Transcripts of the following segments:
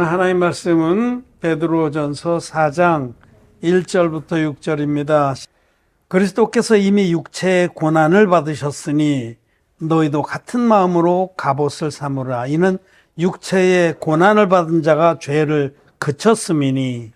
오늘 하나님 말씀은 베드로전서 4장 1절부터 6절입니다. 그리스도께서 이미 육체의 고난을 받으셨으니 너희도 같은 마음으로 갑옷을 삼으라. 이는 육체의 고난을 받은 자가 죄를 그쳤음이니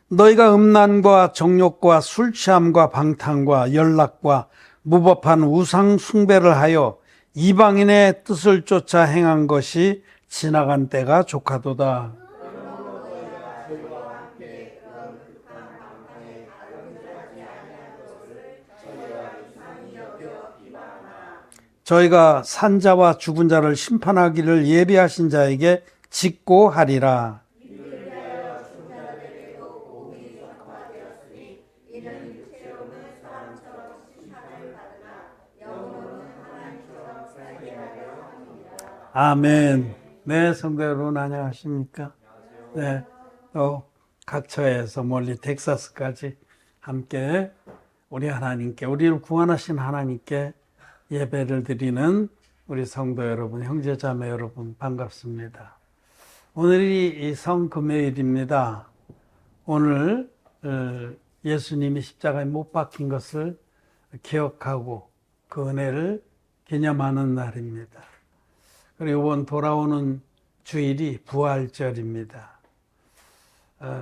너희가 음란과 정욕과 술 취함과 방탕과 연락과 무법한 우상 숭배를 하여 이방인의 뜻을 쫓아 행한 것이 지나간 때가 족하도다. 저희가 산자와 죽은 자를 심판하기를 예비하신 자에게 짓고 하리라. 아멘. 네, 성도 여러분 안녕하십니까? 네, 또 각처에서 멀리 텍사스까지 함께 우리 하나님께, 우리를 구원하신 하나님께 예배를 드리는 우리 성도 여러분, 형제자매 여러분 반갑습니다. 오늘이 성금요일입니다. 오늘 예수님이 십자가에 못 박힌 것을 기억하고 그 은혜를 기념하는 날입니다. 그리고 이번 돌아오는 주일이 부활절입니다.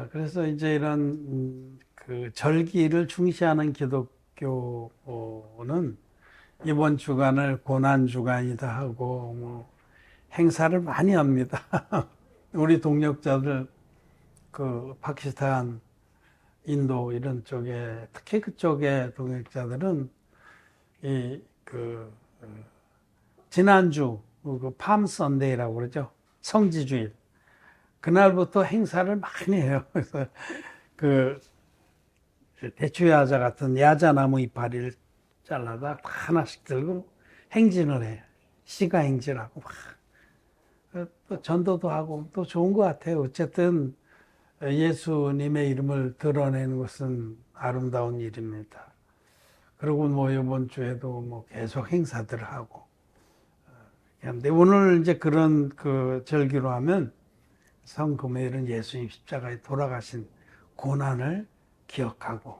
그래서 이제 이런 그 절기를 중시하는 기독교는 이번 주간을 고난 주간이다 하고 뭐 행사를 많이 합니다. 우리 동역자들 그 파키스탄, 인도 이런 쪽에 특히 그쪽의 동역자들은 지난주 그 팜 선데이라고 그러죠. 성지주일. 그날부터 행사를 많이 해요. 그래서 그 대추야자 같은 야자나무 이파리를 잘라다 하나씩 들고 행진을 해요. 시가 행진하고 막. 또 전도도 하고 또 좋은 것 같아요. 어쨌든 예수님의 이름을 드러내는 것은 아름다운 일입니다. 그리고 뭐 이번 주에도 뭐 계속 행사들을 하고. 근데 오늘 이제 그런 그 절기로 하면 성금요일은 예수님 십자가에 돌아가신 고난을 기억하고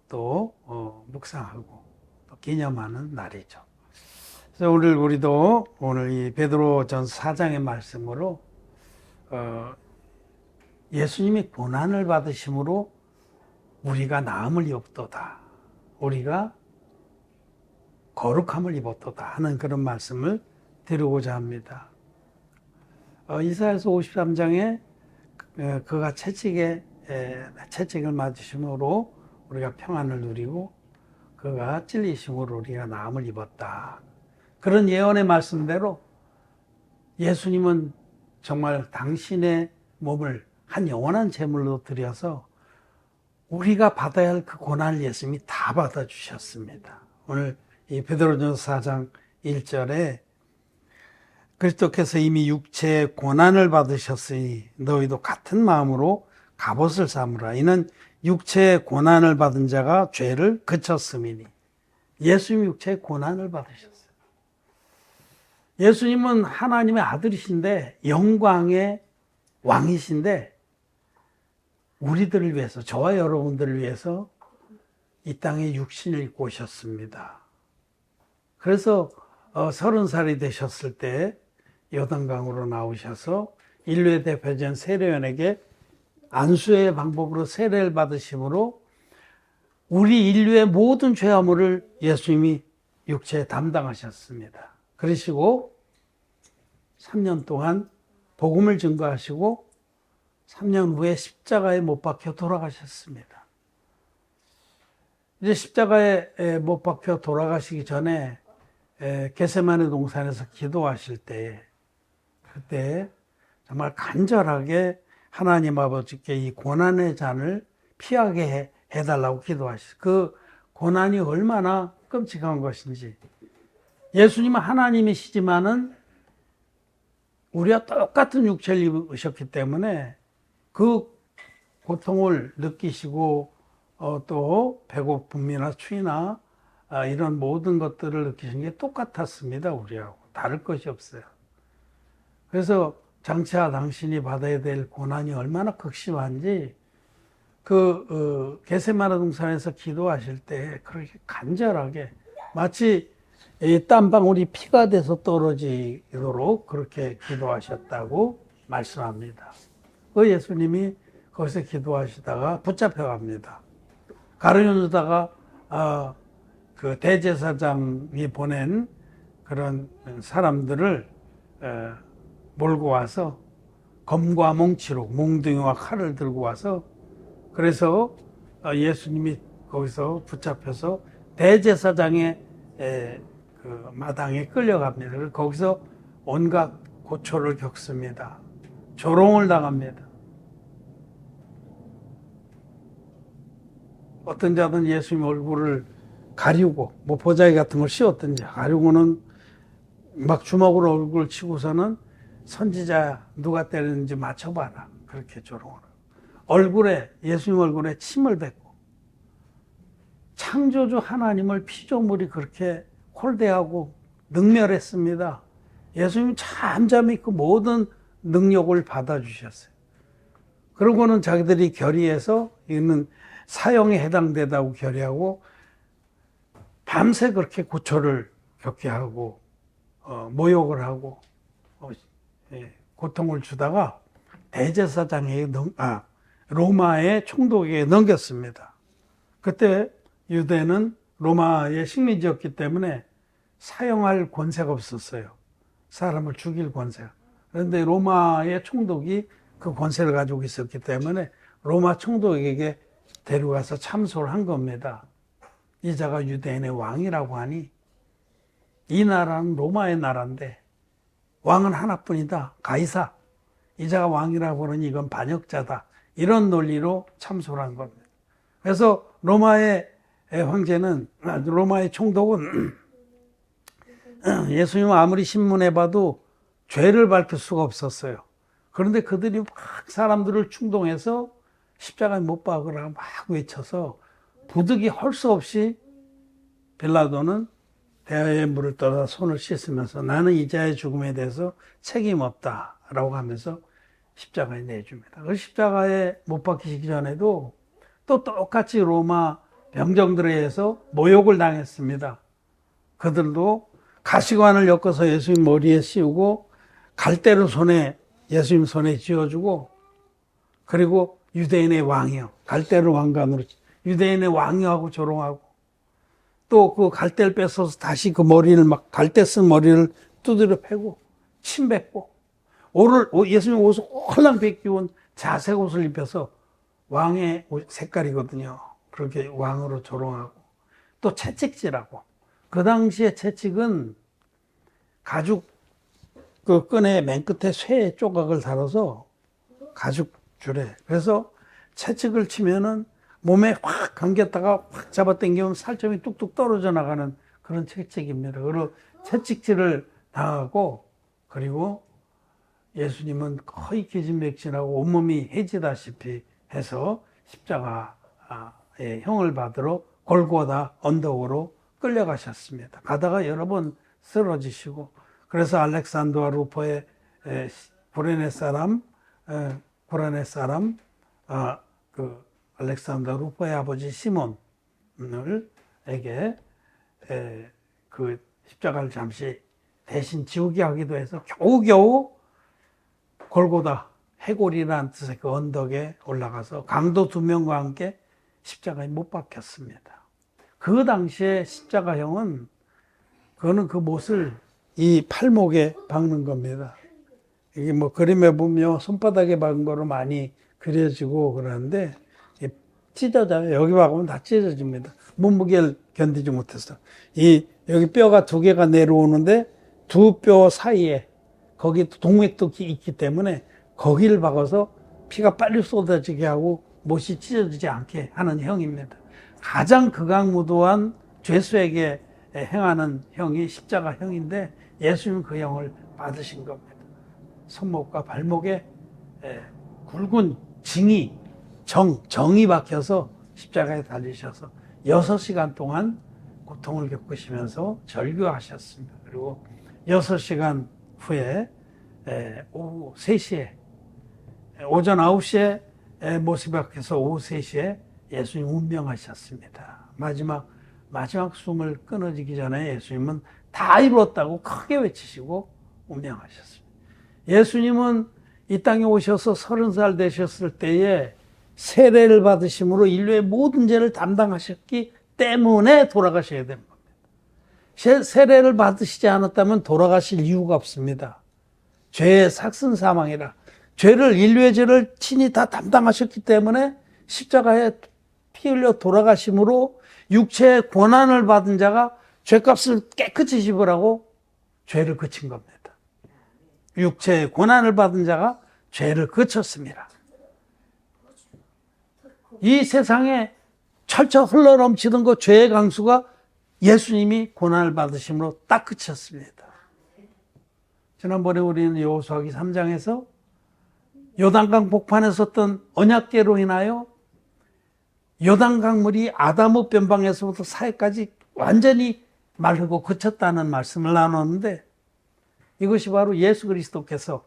또 묵상하고 또 기념하는 날이죠. 그래서 오늘 우리도 오늘 이 베드로전서 4장의 말씀으로 예수님이 고난을 받으심으로 우리가 나음을 입었도다. 우리가 거룩함을 입었도다 하는 그런 말씀을 드리고자 합니다. 이사야서 53장에 그가 채찍을 맞으심으로 우리가 평안을 누리고 그가 찔리심으로 우리가 나음을 입었다. 그런 예언의 말씀대로 예수님은 정말 당신의 몸을 한 영원한 제물로 드려서 우리가 받아야 할 그 고난을 예수님이 다 받아주셨습니다. 오늘 이 베드로전서 4장 1절에 그리스도께서 이미 육체의 고난을 받으셨으니 너희도 같은 마음으로 갑옷을 삼으라. 이는 육체의 고난을 받은 자가 죄를 그쳤음이니. 예수님이 육체의 고난을 받으셨어요. 예수님은 하나님의 아들이신데 영광의 왕이신데 우리들을 위해서, 저와 여러분들을 위해서 이 땅에 육신을 입고 오셨습니다. 그래서 30살이 되셨을 때 요단강으로 나오셔서 인류의 대표전 세례요한에게 안수의 방법으로 세례를 받으심으로 우리 인류의 모든 죄화물을 예수님이 육체에 담당하셨습니다. 그러시고 3년 동안 복음을 증거하시고 3년 후에 십자가에 못 박혀 돌아가셨습니다. 이제 십자가에 못 박혀 돌아가시기 전에 겟세마네 동산에서 기도하실 때 그때 정말 간절하게 하나님 아버지께 이 고난의 잔을 피하게 해달라고 기도하셨어요. 그 고난이 얼마나 끔찍한 것인지. 예수님은 하나님이시지만은 우리와 똑같은 육체를 입으셨기 때문에 그 고통을 느끼시고 또 배고픔이나 추위나 이런 모든 것들을 느끼신 게 똑같았습니다. 우리하고 다를 것이 없어요. 그래서 장차 당신이 받아야 될 고난이 얼마나 극심한지 겟세마네 동산에서 기도하실 때 그렇게 간절하게 마치 땀방울이 피가 돼서 떨어지도록 그렇게 기도하셨다고 말씀합니다. 예수님이 거기서 기도하시다가 붙잡혀 갑니다. 가룟 유다가 그 대제사장이 보낸 그런 사람들을 몰고 와서 검과 몽치로 몽둥이와 칼을 들고 와서 그래서 예수님이 거기서 붙잡혀서 대제사장의 그 마당에 끌려갑니다. 그래서 거기서 온갖 고초를 겪습니다. 조롱을 당합니다. 어떤 자는 예수님 얼굴을 가리고 뭐 보자기 같은 걸 씌웠든지 가리고는 막 주먹으로 얼굴을 치고서는 선지자 누가 때리는지 맞춰봐라 그렇게 조롱을 하고 예수님 얼굴에 침을 뱉고 창조주 하나님을 피조물이 그렇게 홀대하고 능멸했습니다. 예수님 잠잠히 그 모든 능력을 받아주셨어요. 그러고는 자기들이 결의해서 이는 사형에 해당되다고 결의하고 밤새 그렇게 고초를 겪게 하고 모욕을 하고 고통을 주다가 대제사장에게 로마의 총독에게 넘겼습니다. 그때 유대는 로마의 식민지였기 때문에 사형할 권세가 없었어요. 사람을 죽일 권세가. 그런데 로마의 총독이 그 권세를 가지고 있었기 때문에 로마 총독에게 데려가서 참소를 한 겁니다. 이 자가 유대인의 왕이라고 하니 이 나라는 로마의 나라인데 왕은 하나뿐이다. 가이사. 이 자가 왕이라고 하니 이건 반역자다. 이런 논리로 참소를 한 겁니다. 그래서 로마의 총독은 예수님 아무리 신문해봐도 죄를 밝힐 수가 없었어요. 그런데 그들이 막 사람들을 충동해서 십자가에 못 박으라 막 외쳐서 부득이 할 수 없이 빌라도는 대야의 물을 떠다 손을 씻으면서 나는 이 자의 죽음에 대해서 책임 없다라고 하면서 십자가에 내줍니다. 그 십자가에 못 박히시기 전에도 또 똑같이 로마 병정들에 의해서 모욕을 당했습니다. 그들도 가시관을 엮어서 예수님 머리에 씌우고 갈대를 예수님 손에 쥐어주고 그리고 유대인의 왕이요. 갈대를 왕관으로 유대인의 왕이하고 조롱하고 또 그 갈대를 뺏어서 다시 그 머리를 갈대 쓴 머리를 두드려 패고 침 뱉고 예수님 옷을 홀랑 벗기운 자색 옷을 입혀서 왕의 색깔이거든요. 그렇게 왕으로 조롱하고 또 채찍질하고 그 당시에 채찍은 가죽 그 끈의 맨 끝에 쇠 조각을 달아서 가죽 줄에 그래서 채찍을 치면은 몸에 확 감겼다가 확 잡아당기면 살점이 뚝뚝 떨어져 나가는 그런 채찍입니다. 그리고 채찍질을 당하고 그리고 예수님은 거의 기진맥진하고 온몸이 해지다시피 해서 십자가의 형을 받으러 골고다 언덕으로 끌려가셨습니다. 가다가 여러 번 쓰러지시고 그래서 알렉산드와 루포의 구레네 사람 알렉산더 루포의 아버지 시몬에게 그 십자가를 잠시 대신 지우게 하기도 해서 겨우겨우 골고다 해골이라는 뜻의 그 언덕에 올라가서 강도 2명과 함께 십자가에 못 박혔습니다. 그 당시에 십자가형은 그거는 그 못을 이 팔목에 박는 겁니다. 이게 뭐 그림에 보면 손바닥에 박은 거로 많이 그려지고 그러는데 찢어져요. 여기 박으면 다 찢어집니다. 몸무게를 견디지 못해서. 여기 뼈가 2개가 내려오는데 2뼈 사이에 거기 동맥도 있기 때문에 거기를 박아서 피가 빨리 쏟아지게 하고 못이 찢어지지 않게 하는 형입니다. 가장 극악무도한 죄수에게 행하는 형이 십자가형인데 예수님은 그 형을 받으신 겁니다. 손목과 발목에 굵은 정이 박혀서 십자가에 달리셔서 6시간 동안 고통을 겪으시면서 절규하셨습니다. 그리고 6시간 후에 오후 3시에, 오전 9시에 모습 앞에서 오후 3시에 예수님 운명하셨습니다. 마지막 숨을 끊어지기 전에 예수님은 다 이루었다고 크게 외치시고 운명하셨습니다. 예수님은 이 땅에 오셔서 30살 되셨을 때에 세례를 받으심으로 인류의 모든 죄를 담당하셨기 때문에 돌아가셔야 되는 겁니다. 세례를 받으시지 않았다면 돌아가실 이유가 없습니다. 죄의 삭슨 사망이라 인류의 죄를 친히 다 담당하셨기 때문에 십자가에 피 흘려 돌아가심으로 육체의 고난을 받은 자가 죄값을 깨끗이 지불하고 죄를 그친 겁니다. 육체의 고난을 받은 자가 죄를 그쳤습니다. 이 세상에 철철 흘러넘치던 그 죄의 강수가 예수님이 고난을 받으심으로 딱 그쳤습니다. 지난번에 우리는 여호수아기 3장에서 요단강 복판에 섰던 언약궤로 인하여 요단강물이 아담의 변방에서부터 사해까지 완전히 마르고 그쳤다는 말씀을 나눴는데, 이것이 바로 예수 그리스도께서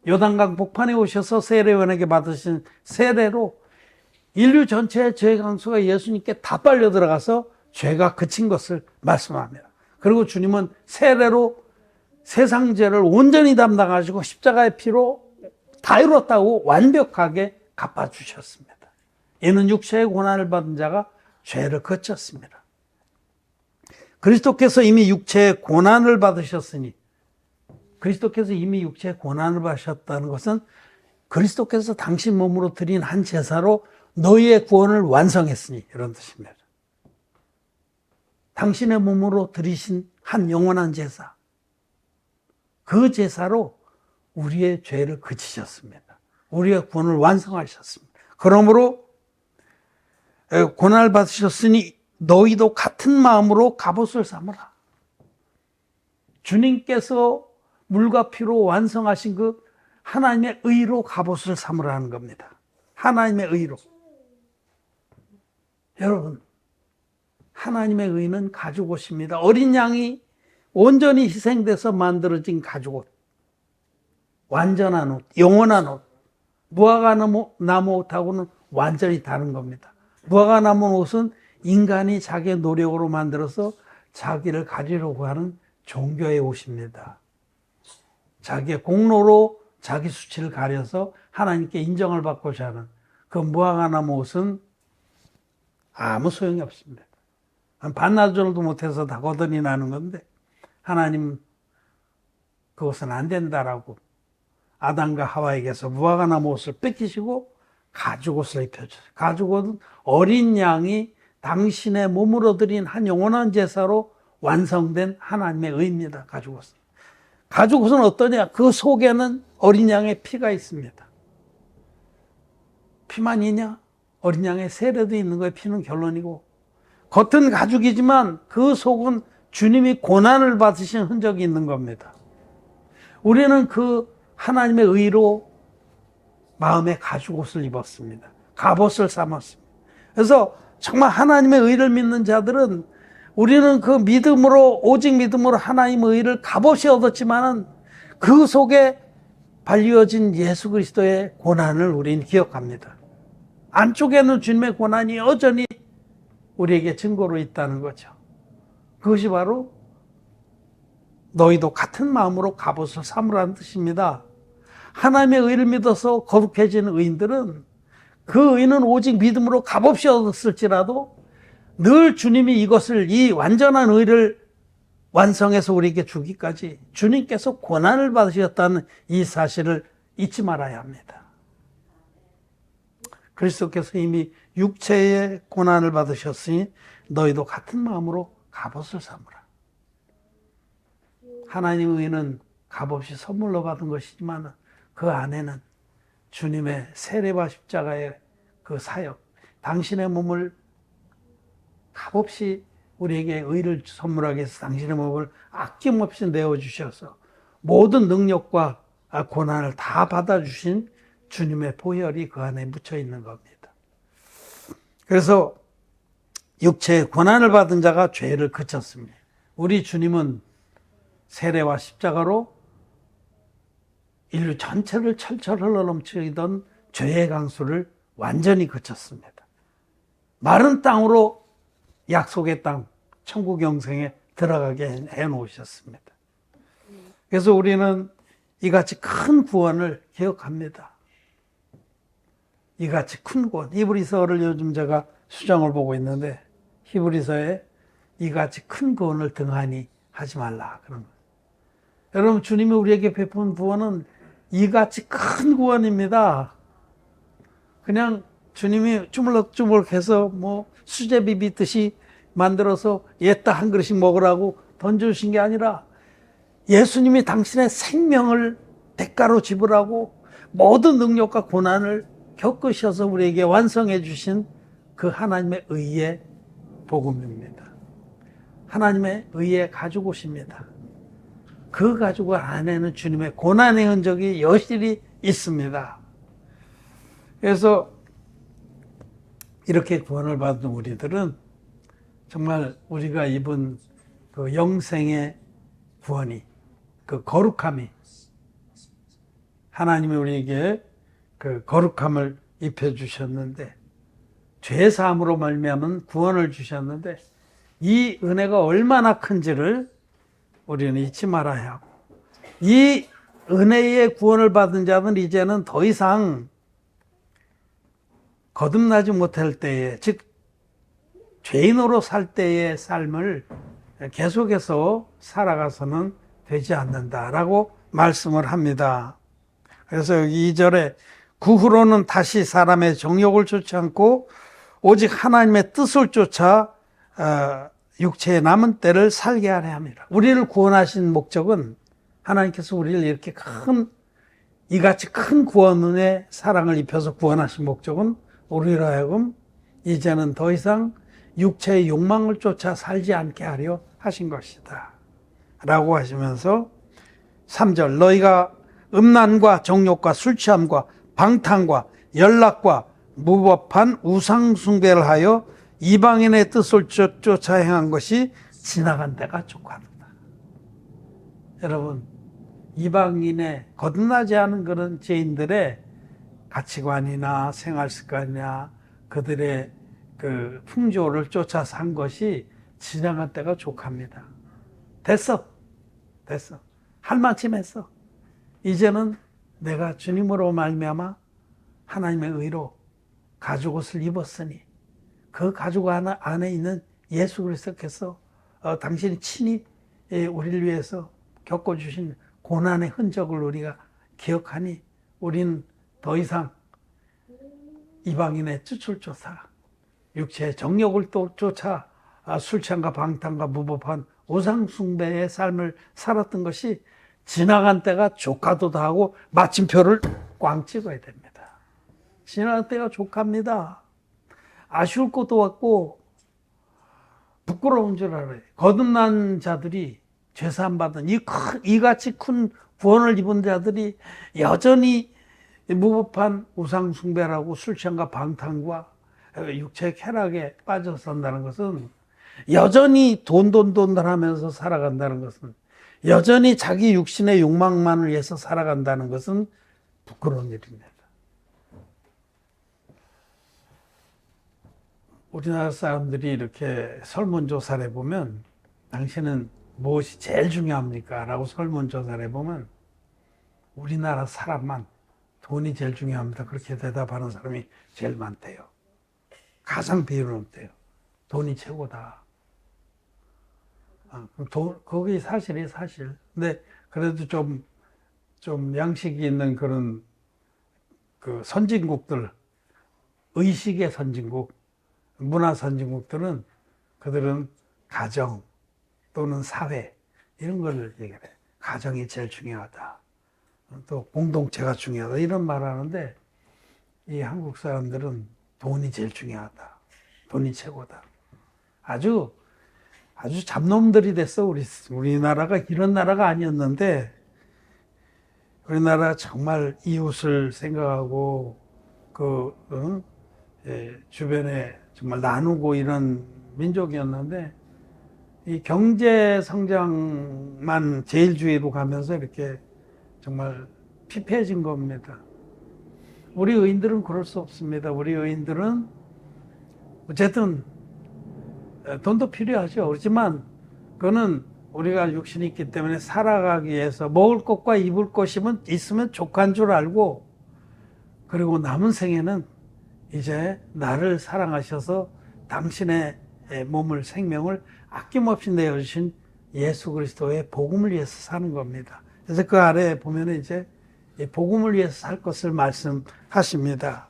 요단강 복판에 오셔서 세례요한에게 받으신 세례로 인류 전체의 죄의 강수가 예수님께 다 빨려 들어가서 죄가 그친 것을 말씀합니다. 그리고 주님은 세례로 세상 죄를 온전히 담당하시고 십자가의 피로 다 이뤘다고 완벽하게 갚아주셨습니다. 이는 육체의 고난을 받은 자가 죄를 그쳤습니다. 그리스도께서 이미 육체의 고난을 받으셨으니, 그리스도께서 이미 육체의 고난을 받으셨다는 것은 그리스도께서 당신 몸으로 드린 한 제사로 너희의 구원을 완성했으니, 이런 뜻입니다. 당신의 몸으로 드리신 한 영원한 제사, 그 제사로 우리의 죄를 그치셨습니다. 우리의 구원을 완성하셨습니다. 그러므로 고난을 받으셨으니 너희도 같은 마음으로 갑옷을 삼으라. 주님께서 물과 피로 완성하신 그 하나님의 의로 갑옷을 삼으라는 겁니다. 하나님의 의로. 여러분, 하나님의 의는 가죽옷입니다. 어린 양이 온전히 희생돼서 만들어진 가죽옷. 완전한 옷, 영원한 옷. 무화과나무 옷하고는 완전히 다른 겁니다. 무화과나무 옷은 인간이 자기의 노력으로 만들어서 자기를 가리려고 하는 종교의 옷입니다. 자기의 공로로 자기 수치를 가려서 하나님께 인정을 받고자 하는 그 무화과나무 옷은 아무 소용이 없습니다. 반나절도 못해서 다 거덜이 나는 건데, 하나님 그것은 안 된다라고 아담과 하와에게서 무화과나무 옷을 뺏기시고 가죽옷을 입혀주세요. 가죽옷은 어린 양이 당신의 몸으로 드린 한 영원한 제사로 완성된 하나님의 의입니다. 가죽옷은. 가죽옷은 어떠냐? 그 속에는 어린 양의 피가 있습니다. 피만 있냐? 어린 양의 세례도 있는 거예요. 피는 결론이고. 겉은 가죽이지만 그 속은 주님이 고난을 받으신 흔적이 있는 겁니다. 우리는 그 하나님의 의로 마음에 가죽옷을 입었습니다. 갑옷을 삼았습니다. 그래서 정말 하나님의 의를 믿는 자들은, 우리는 그 믿음으로, 오직 믿음으로 하나님의 의를 갑옷이 얻었지만은 그 속에 발리어진 예수 그리스도의 고난을 우리는 기억합니다. 안쪽에는 주님의 고난이 여전히 우리에게 증거로 있다는 거죠. 그것이 바로 너희도 같은 마음으로 갑옷을 삼으라는 뜻입니다. 하나님의 의를 믿어서 거룩해진 의인들은 그 의는 오직 믿음으로 값없이 얻었을지라도 늘 주님이 이것을, 이 완전한 의를 완성해서 우리에게 주기까지 주님께서 고난을 받으셨다는 이 사실을 잊지 말아야 합니다. 그리스도께서 이미 육체의 고난을 받으셨으니 너희도 같은 마음으로 갑옷을 삼으라. 하나님의 의는 값없이 선물로 받은 것이지만 그 안에는 주님의 세례와 십자가의 그 사역, 당신의 몸을 값없이 우리에게 의를 선물하기 위해서 당신의 몸을 아낌없이 내어주셔서 모든 능력과 고난을 다 받아주신 주님의 보혈이 그 안에 묻혀 있는 겁니다. 그래서 육체의 고난을 받은 자가 죄를 그쳤습니다. 우리 주님은 세례와 십자가로 인류 전체를 철철 흘러넘치던 죄의 강수를 완전히 그쳤습니다. 마른 땅으로 약속의 땅, 천국 영생에 들어가게 해놓으셨습니다. 그래서 우리는 이같이 큰 구원을 기억합니다. 이같이 큰 구원. 히브리서를 요즘 제가 수정을 보고 있는데 히브리서에 이같이 큰 구원을 등한히 하지 말라 그런 거예요. 여러분, 주님이 우리에게 베푼 구원은 이같이 큰 구원입니다. 그냥 주님이 주물럭주물럭해서 뭐 수제비 빚듯이 만들어서 얘따 한 그릇씩 먹으라고 던져주신 게 아니라 예수님이 당신의 생명을 대가로 지불하고 모든 능력과 고난을 겪으셔서 우리에게 완성해 주신 그 하나님의 의의 복음입니다. 하나님의 의의 가죽옷입니다. 그 가죽 안에는 주님의 고난의 흔적이 여실히 있습니다. 그래서 이렇게 구원을 받은 우리들은 정말 우리가 입은 그 영생의 구원이, 그 거룩함이, 하나님이 우리에게 그 거룩함을 입혀주셨는데, 죄사함으로 말미암은 구원을 주셨는데, 이 은혜가 얼마나 큰지를 우리는 잊지 말아야 하고, 이 은혜의 구원을 받은 자는 이제는 더 이상 거듭나지 못할 때에, 즉 죄인으로 살 때의 삶을 계속해서 살아가서는 되지 않는다라고 말씀을 합니다. 그래서 여기 2절에 그 후로는 다시 사람의 정욕을 쫓지 않고 오직 하나님의 뜻을 쫓아 육체의 남은 때를 살게 하려 합니다. 우리를 구원하신 목적은, 하나님께서 우리를 이렇게 이같이 큰 구원의 사랑을 입혀서 구원하신 목적은 우리로 하여금 이제는 더 이상 육체의 욕망을 쫓아 살지 않게 하려 하신 것이다 라고 하시면서 3절 너희가 음란과 정욕과 술취함과 방탕과 연락과 무법한 우상숭배를 하여 이방인의 뜻을 쫓아 행한 것이 지나간 때가 족하도다. 여러분, 이방인의 거듭나지 않은 그런 죄인들의 가치관이나 생활습관이나 그들의 그 풍조를 쫓아 산 것이 지나간 때가 족합니다. 됐어. 할 만큼 했어. 이제는 내가 주님으로 말미암아 하나님의 의로 가죽옷을 입었으니 그 가죽 안에 있는 예수 그리스도께서 당신이 친히 우리를 위해서 겪어주신 고난의 흔적을 우리가 기억하니 우리는 더 이상 이방인의 뜻을 쫓아 육체의 정욕을 또 쫓아 술취함과 방탕과 무법한 우상숭배의 삶을 살았던 것이 지나간 때가 족하도다 하고 마침표를 꽝 찍어야 됩니다. 지나간 때가 족합니다. 아쉬울 것도 없고 부끄러운 줄 알아요. 거듭난 자들이, 죄사함 받은 이같이 큰 구원을 입은 자들이 여전히 무법한 우상숭배라고 술취함과 방탕과 육체의 쾌락에 빠져 산다는 것은, 여전히 돈 하면서 살아간다는 것은, 여전히 자기 육신의 욕망만을 위해서 살아간다는 것은 부끄러운 일입니다. 우리나라 사람들이 이렇게 설문조사를 해보면 당신은 무엇이 제일 중요합니까? 라고 설문조사를 해보면 우리나라 사람만 돈이 제일 중요합니다. 그렇게 대답하는 사람이 제일 많대요. 가장 비율은 없대요. 돈이 최고다. 그게 사실이 사실. 근데 그래도 좀 양식이 있는 그런 그 선진국들, 의식의 선진국, 문화 선진국들은 그들은 가정 또는 사회 이런 걸 얘기해. 가정이 제일 중요하다. 또 공동체가 중요하다. 이런 말을 하는데 이 한국 사람들은 돈이 제일 중요하다. 돈이 최고다. 아주 잡놈들이 됐어. 우리나라가 이런 나라가 아니었는데, 우리나라 정말 이웃을 생각하고 주변에 정말 나누고 이런 민족이었는데 이 경제 성장만 제일주의로 가면서 이렇게 정말 피폐해진 겁니다. 우리 의인들은 그럴 수 없습니다. 우리 의인들은 어쨌든 돈도 필요하죠. 그렇지만 그거는 우리가 육신이 있기 때문에 살아가기 위해서 먹을 것과 입을 것이면 있으면 족한 줄 알고, 그리고 남은 생에는 이제 나를 사랑하셔서 당신의 몸을, 생명을 아낌없이 내어주신 예수 그리스도의 복음을 위해서 사는 겁니다. 그래서 그 아래에 보면 이제 복음을 위해서 살 것을 말씀하십니다.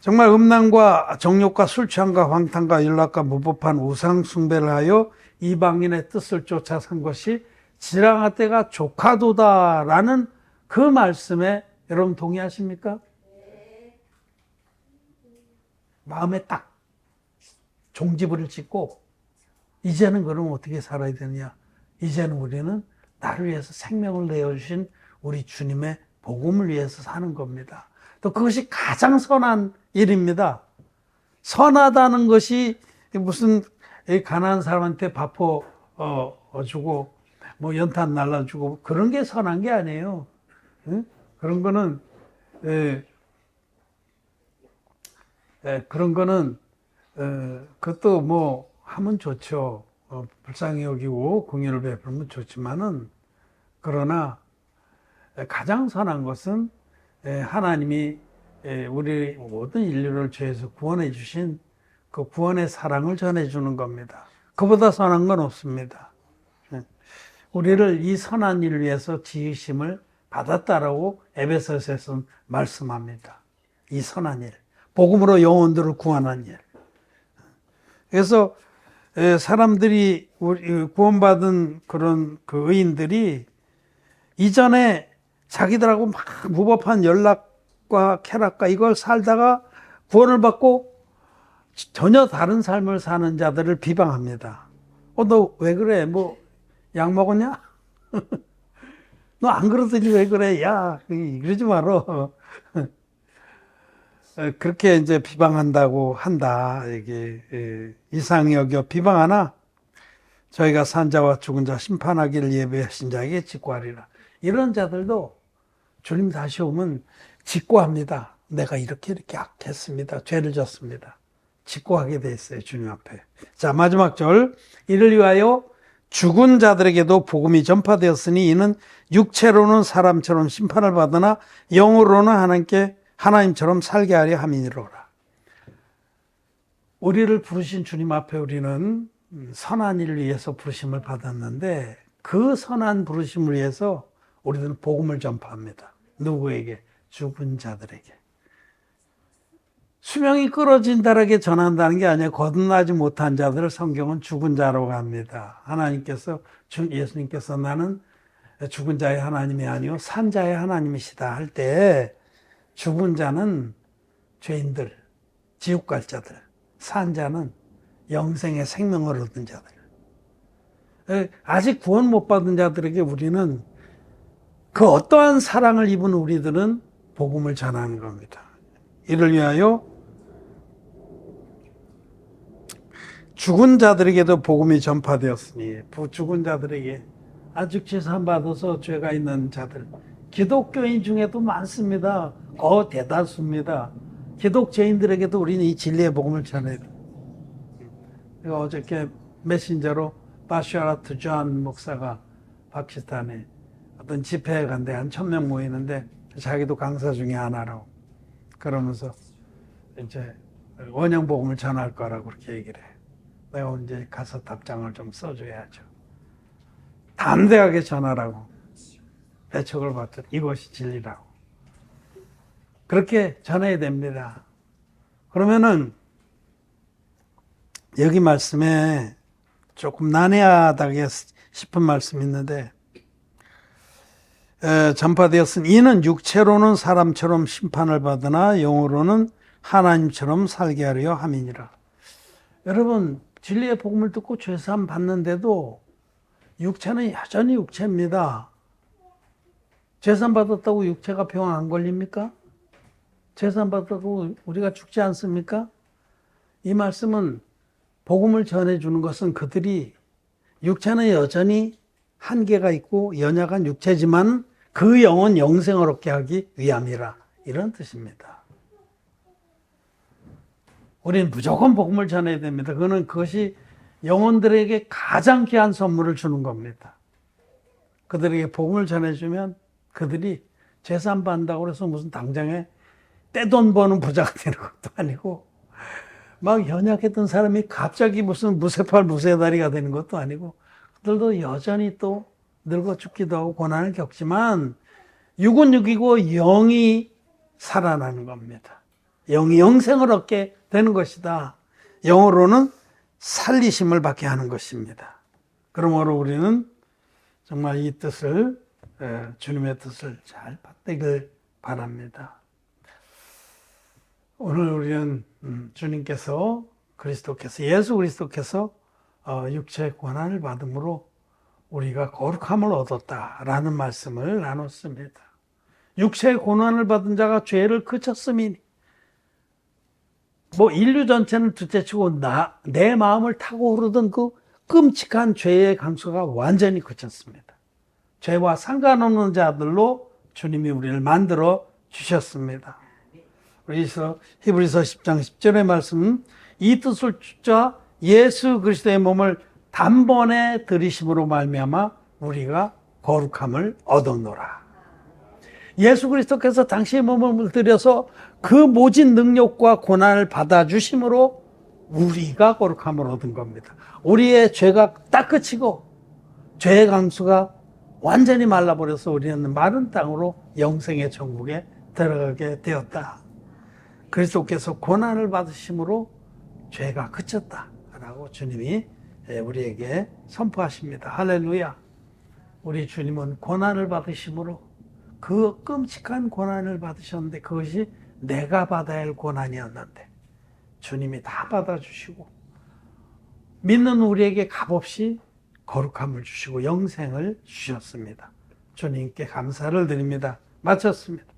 정말 음란과 정욕과 술 취함과 방탕과 연락과 무법한 우상 숭배를 하여 이방인의 뜻을 쫓아 산 것이 지랑아 때가 조카도다라는 그 말씀에 여러분 동의하십니까? 마음에 딱 종지부를 찍고 이제는 그럼 어떻게 살아야 되느냐? 이제는 우리는 나를 위해서 생명을 내어주신 우리 주님의 복음을 위해서 사는 겁니다. 또 그것이 가장 선한 일입니다. 선하다는 것이 무슨 가난한 사람한테 밥 주고 뭐 연탄 날라주고 그런 게 선한 게 아니에요. 그런 거는 그런 거는 그것도 뭐 하면 좋죠. 불쌍히 여기고 공의를 베풀면 좋지만은, 그러나 가장 선한 것은 하나님이 우리 모든 인류를 죄에서 구원해 주신 그 구원의 사랑을 전해주는 겁니다. 그보다 선한 건 없습니다. 우리를 이 선한 일을 위해서 지으심을 받았다라고 에베소서에서 말씀합니다. 이 선한 일, 복음으로 영혼들을 구원한 일. 그래서 사람들이 구원받은 그런 그 의인들이 이전에 자기들하고 막 무법한 연락과 쾌락과 이걸 살다가 구원을 받고 전혀 다른 삶을 사는 자들을 비방합니다. 너 왜 그래? 뭐 약 먹었냐? 너 안 그러더니 왜 그래? 야, 그러지 마라. 그렇게 이제 비방한다고 한다. 이게 이상히 여겨 비방하나 저희가 산자와 죽은 자 심판하기를 예비하신 자에게 직구하리라. 이런 자들도 주님 다시 오면 직구합니다. 내가 이렇게 악했습니다. 죄를 졌습니다. 직구하게 돼 있어요, 주님 앞에. 자, 마지막 절. 이를 위하여 죽은 자들에게도 복음이 전파되었으니 이는 육체로는 사람처럼 심판을 받으나 영으로는 하나님처럼 살게 하려 함이니로라. 우리를 부르신 주님 앞에 우리는 선한 일을 위해서 부르심을 받았는데, 그 선한 부르심을 위해서 우리는 복음을 전파합니다. 누구에게? 죽은 자들에게. 수명이 끊어진 자에게 전한다는 게 아니라 거듭나지 못한 자들을 성경은 죽은 자라고 합니다. 하나님께서, 예수님께서 나는 죽은 자의 하나님이 아니요 산 자의 하나님이시다 할 때 죽은 자는 죄인들, 지옥 갈 자들, 산 자는 영생의 생명을 얻은 자들. 아직 구원 못 받은 자들에게 우리는 그 어떠한 사랑을 입은 우리들은 복음을 전하는 겁니다. 이를 위하여 죽은 자들에게도 복음이 전파되었으니, 죽은 자들에게, 아직 죄산 받아서 죄가 있는 자들, 기독교인 중에도 많습니다. 대다수입니다. 기독교인들에게도 우리는 이 진리의 복음을 전해야 돼요. 어저께 메신저로 바샤라트 존 목사가 파키스탄에 어떤 집회에 간데 한 1000명 모이는데 자기도 강사 중에 하나라고 그러면서 이제 원형 복음을 전할 거라고 그렇게 얘기를 해. 내가 이제 가서 답장을 좀 써줘야죠. 담대하게 전하라고 배척을 받던 이것이 진리라고 그렇게 전해야 됩니다. 그러면은 여기 말씀에 조금 난해하다고 싶은 말씀이 있는데, 전파되었으니 이는 육체로는 사람처럼 심판을 받으나 영으로는 하나님처럼 살게 하려 함이니라. 여러분, 진리의 복음을 듣고 죄사함 받는데도 육체는 여전히 육체입니다. 죄사함 받았다고 육체가 병 안 걸립니까? 죄사함 받았다고 우리가 죽지 않습니까? 이 말씀은 복음을 전해주는 것은 그들이 육체는 여전히 한계가 있고 연약한 육체지만 그 영은 영생을 얻게 하기 위함이라, 이런 뜻입니다. 우리는 무조건 복음을 전해야 됩니다. 그것이 영혼들에게 가장 귀한 선물을 주는 겁니다. 그들에게 복음을 전해주면 그들이 재산 받는다고 해서 무슨 당장에 떼돈 버는 부자가 되는 것도 아니고, 막 연약했던 사람이 갑자기 무슨 무쇠팔 무쇠다리가 되는 것도 아니고, 그들도 여전히 또 늙어 죽기도 하고 고난을 겪지만 육은 육이고 영이 살아나는 겁니다. 영이 영생을 얻게 되는 것이다. 영으로는 살리심을 받게 하는 것입니다. 그러므로 우리는 정말 이 뜻을, 주님의 뜻을 잘 받들길 바랍니다. 오늘 우리는 주님께서, 예수 그리스도께서 육체의 고난을 받음으로 우리가 거룩함을 얻었다라는 말씀을 나눴습니다. 육체의 고난을 받은 자가 죄를 그쳤음이니, 인류 전체는 둘째치고 내 마음을 타고 흐르던 그 끔찍한 죄의 강수가 완전히 그쳤습니다. 죄와 상관없는 자들로 주님이 우리를 만들어 주셨습니다. 그래서 히브리서 10장 10절의 말씀은 이 뜻을 쫓아 예수 그리스도의 몸을 단번에 들이심으로 말미암아 우리가 거룩함을 얻었노라. 예수 그리스도께서 당시의 몸을 들여서 그 모진 능력과 고난을 받아주심으로 우리가 거룩함을 얻은 겁니다. 우리의 죄가 딱 그치고 죄의 강수가 완전히 말라버려서 우리는 마른 땅으로 영생의 천국에 들어가게 되었다. 그리스도께서 고난을 받으심으로 죄가 그쳤다라고 주님이 우리에게 선포하십니다. 할렐루야. 우리 주님은 고난을 받으심으로, 그 끔찍한 고난을 받으셨는데 그것이 내가 받아야 할 고난이었는데 주님이 다 받아주시고 믿는 우리에게 값없이 거룩함을 주시고 영생을 주셨습니다. 주님께 감사를 드립니다. 마쳤습니다.